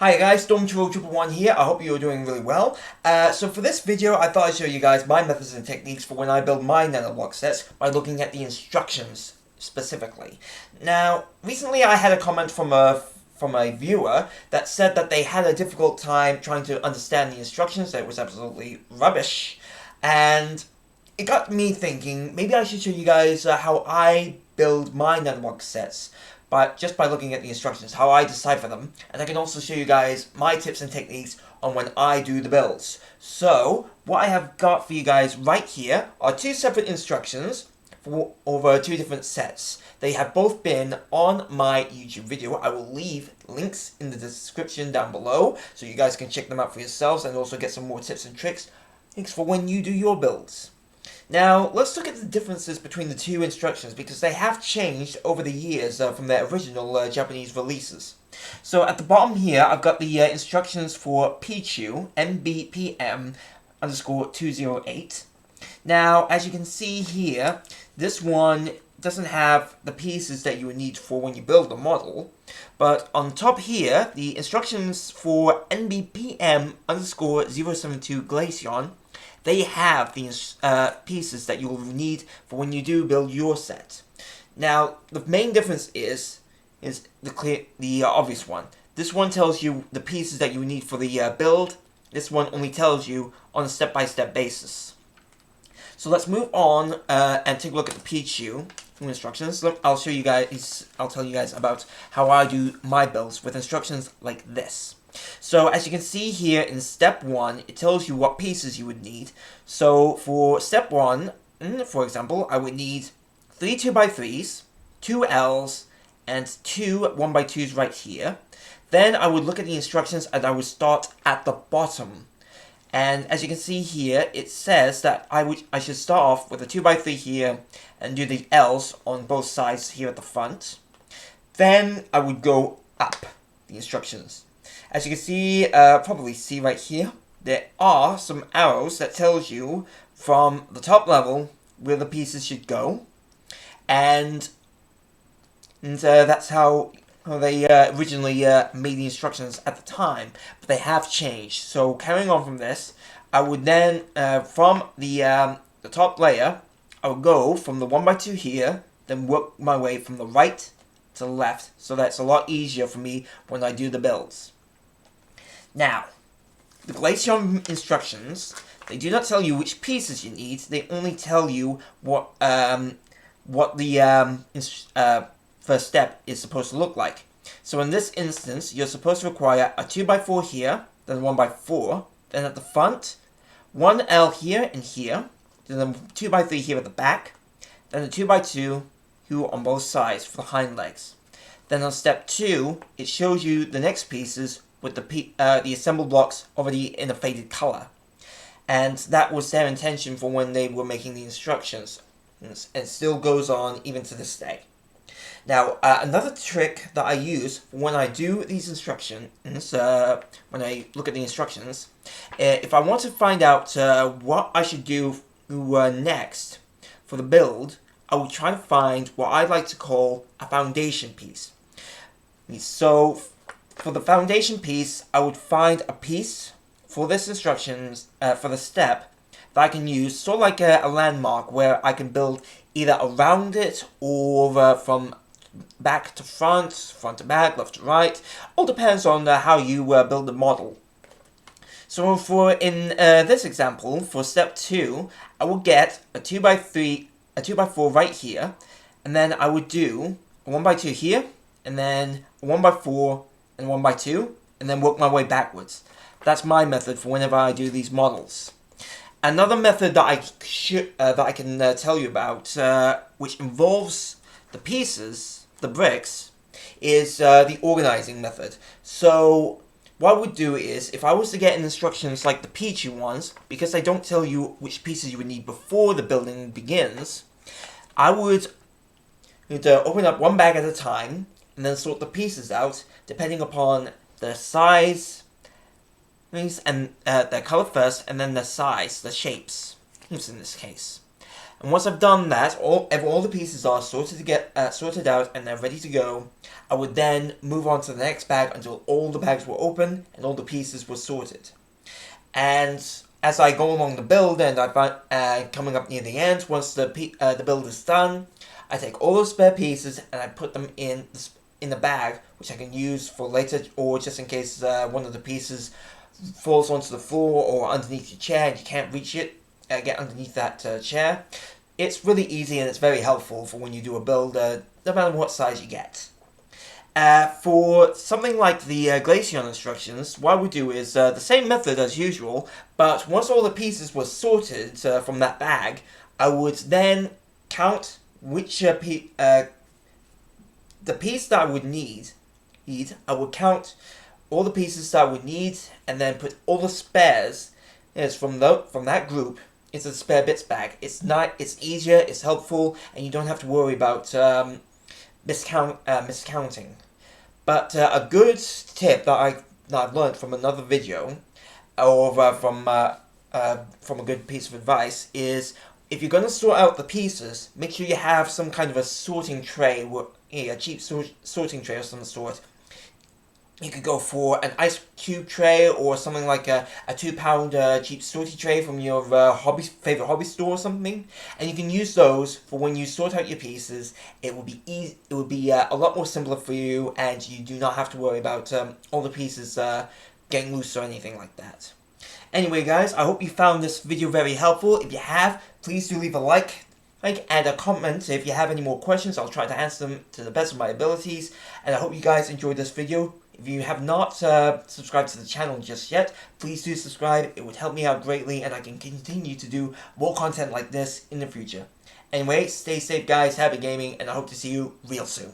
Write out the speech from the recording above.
Hi guys, Storm111 here. I hope you're doing really well. So for this video, I thought I'd show you guys my methods and techniques for when I build my nanoblock sets by looking at the instructions specifically. Now, recently I had a comment from a viewer that said that they had a difficult time trying to understand the instructions, that it was absolutely rubbish. And it got me thinking, maybe I should show you guys how I build my nanoblock sets, but just by looking at the instructions, how I decipher them, and I can also show you guys my tips and techniques on when I do the builds. So, what I have got for you guys right here are two separate instructions for over two different sets. They have both been on my YouTube video. I will leave links in the description down below, so you guys can check them out for yourselves and also get some more tips and tricks for when you do your builds. Now, let's look at the differences between the two instructions, because they have changed over the years from their original Japanese releases. So at the bottom here, I've got the instructions for Pihu, MBPM underscore 208. Now, as you can see here, this one doesn't have the pieces that you would need for when you build the model. But on top here, the instructions for NBPM underscore 072 Glacier, they have the pieces that you will need for when you do build your set. Now, the main difference is the obvious one. This one tells you the pieces that you need for the build. This one only tells you on a step-by-step basis. So let's move on and take a look at the Pihu instructions. I'll tell you guys about how I do my builds with instructions like this. So as you can see here in step 1, it tells you what pieces you would need. So for step 1, for example, I would need 3 2x3s, 2 Ls, and 2 1x2s right here. Then I would look at the instructions and I would start at the bottom. And as you can see here, it says that I should start off with a 2x3 here and do the Ls on both sides here at the front. Then I would go up the instructions. As you can see, probably see right here, there are some arrows that tells you from the top level where the pieces should go, and that's how they originally made the instructions at the time, but they have changed. So carrying on from this, I would then from the top layer, I would go from the 1x2 here, then work my way from the right to the left, so that's a lot easier for me when I do the builds. Now, the Glacier instructions, they do not tell you which pieces you need. They only tell you what the first step is supposed to look like. So in this instance, you're supposed to require a 2x4 here, then a 1x4, then at the front, 1 L here and here, then a 2x3 here at the back, then a 2x2 here on both sides for the hind legs. Then on step 2, it shows you the next pieces with the assembled blocks already in a faded color. And that was their intention for when they were making the instructions. And it still goes on even to this day. Now, another trick that I use when I do these instructions, when I look at the instructions, if I want to find out what I should do next for the build, I will try to find what I like to call a foundation piece. So, for the foundation piece, I would find a piece for this instructions, for the step, that I can use, sort of like a landmark where I can build either around it or from back to front, front to back, left to right. All depends on how you build the model. So in this example, for step 2, I will get a 2x4 right here, and then I would do a 1x2 here, and then a 1x4 and 1x2, and then work my way backwards. That's my method for whenever I do these models. Another method that I can tell you about, which involves the pieces, the bricks, is the organizing method. So what I would do is, if I was to get instructions like the Pihu ones, because they don't tell you which pieces you would need before the building begins, I would open up one bag at a time, and then sort the pieces out, depending upon the size, and their color first, and then the size, the shapes, in this case. And once I've done that, all the pieces are sorted out and they're ready to go, I would then move on to the next bag until all the bags were open and all the pieces were sorted. And as I go along the build and I find coming up near the end, once the build is done, I take all those spare pieces and I put them in the bag, which I can use for later, or just in case one of the pieces falls onto the floor or underneath your chair and you can't reach it. Get underneath that chair. It's really easy and it's very helpful for when you do a build, no matter what size you get. For something like the Glacier Instructions, what I would do is the same method as usual, but once all the pieces were sorted from that bag, I would then count which the piece that I would need. I would count all the pieces that I would need, and then put all the spares from that group into the spare bits bag. It's easier, it's helpful, and you don't have to worry about miscounting. But a good tip that I've learned from another video, or from a good piece of advice, is if you're going to sort out the pieces, make sure you have some kind of a sorting tray, a cheap sorting tray of some sort. You could go for an ice cube tray or something like a £2 cheap sorting tray from your favorite hobby store or something, and you can use those for when you sort out your pieces. It will be easy. It will be a lot more simpler for you, and you do not have to worry about all the pieces getting loose or anything like that. Anyway, guys, I hope you found this video very helpful. If you have, please do leave a like and a comment. If you have any more questions, I'll try to answer them to the best of my abilities. And I hope you guys enjoyed this video. If you have not subscribed to the channel just yet, please do subscribe. It would help me out greatly, and I can continue to do more content like this in the future. Anyway, stay safe, guys. Happy gaming, and I hope to see you real soon.